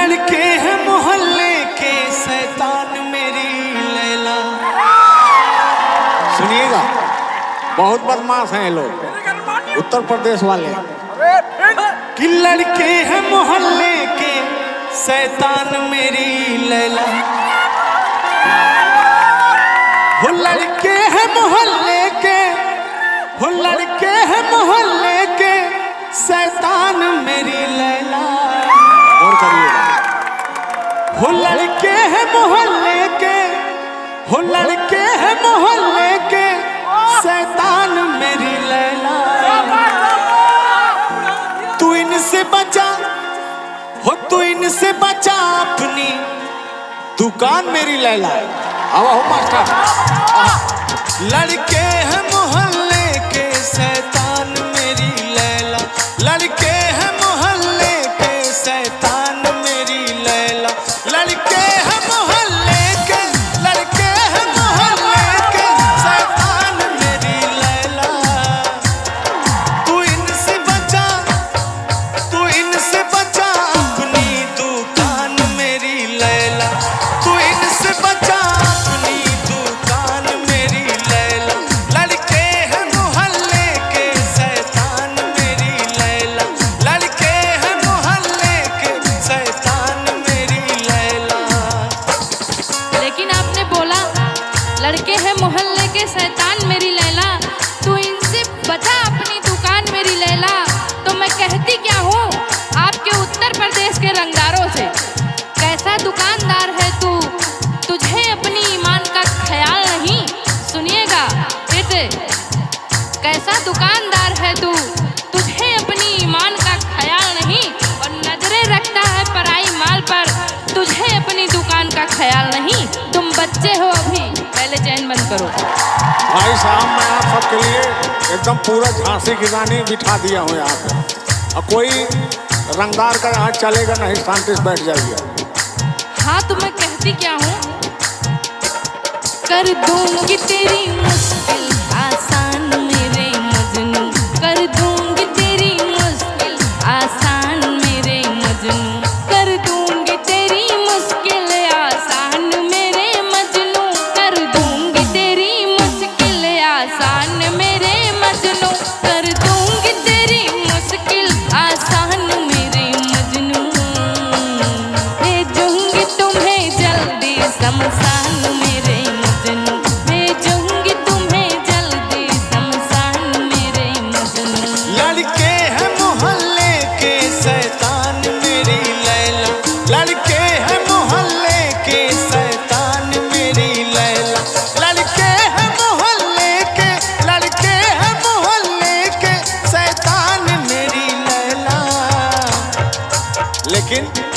लड़के हैं मोहल्ले के शैतान मेरी लैला। सुनिएगा, बहुत बदमाश हैं ये लोग, उत्तर प्रदेश वाले। कि लड़के हैं मोहल्ले के शैतान मेरी लैला। हो लड़के हैं मोहल्ले के, हो लड़के हैं मोहल्ले के शैतान मेरी लैला। और करिएगा। हो लड़के हैं मोहल्ले के, हो लड़के हैं मोहल्ले के शैतान मेरी लैला। तू इनसे बचा, हो तू इनसे बचा अपनी दुकान मेरी लैला। अब हो मास्टर। लड़के हैं मोहल्ले के शैतान मेरी लैला। लड़के हैं मोहल्ले के शैतान मेरी लैला। लड़के हैं मोहल्ले के, लड़के हैं मोहल्ले के शैतान मेरी लैला। तू इनसे बचा, तू इनसे बचा अपनी दुकान मेरी लैला। तू इनसे बचा अपनी दुकान मेरी लैला। लड़के हैं मोहल्ले के शैतान मेरी लैला। लड़के हैं मोहल्ले के शैतान मेरी लैला। लेकिन आपने बोला लड़के हैं मोहल्ले के शैतान मेरी लैला, तू इनसे बचा अपनी दुकान मेरी लैला। तो मैं कहती क्या हूँ आपके उत्तर प्रदेश के रंगदारों से, कैसा दुकानदार है तू, तुझे अपनी ईमान का ख्याल नहीं। सुनिएगा बेटे, कैसा दुकानदार है तू, तुझे अपनी ईमान का ख्याल नहीं और नजरें रखता है पराई माल पर, तुझे अपनी दुकान का ख्याल नहीं। तुम बच्चे हो अभी, पहले चैन बंद करो। भाई साहब, मैं आप सबके लिए एकदम पूरा झांसी की रानी बिठा दिया हूँ यहाँ पे। और कोई रंगदार का यहाँ चलेगा नहीं, शांति से बैठ जाइए। हाँ तो मैं कहती क्या हूँ, कर दूंगी तेरी मुश्किल आसान मेरे मजनू, कर दूंगी तेरी मुश्किल आसान मेरे मजनू, कर दूंगी तेरी मुश्किल आसान मेरे मजनू, कर दूंगी तेरी मुश्किल आसान मेरे मजनू, कर दूंगी तेरी मुश्किल आसान मेरे मजनू। भेजूंगी तुम्हें जल्दी शमशान मेरे मजनू, भेजूंगी तुम्हें जल्दी शमशान मेरे मजनू। लड़के हैं मोहल्ले के शैतान मेरी लैला। लड़के हैं मोहल्ले के शैतान मेरी लैला। लड़के हैं मोहल्ले के, लड़के हैं मोहल्ले के शैतान मेरी लैला। लेकिन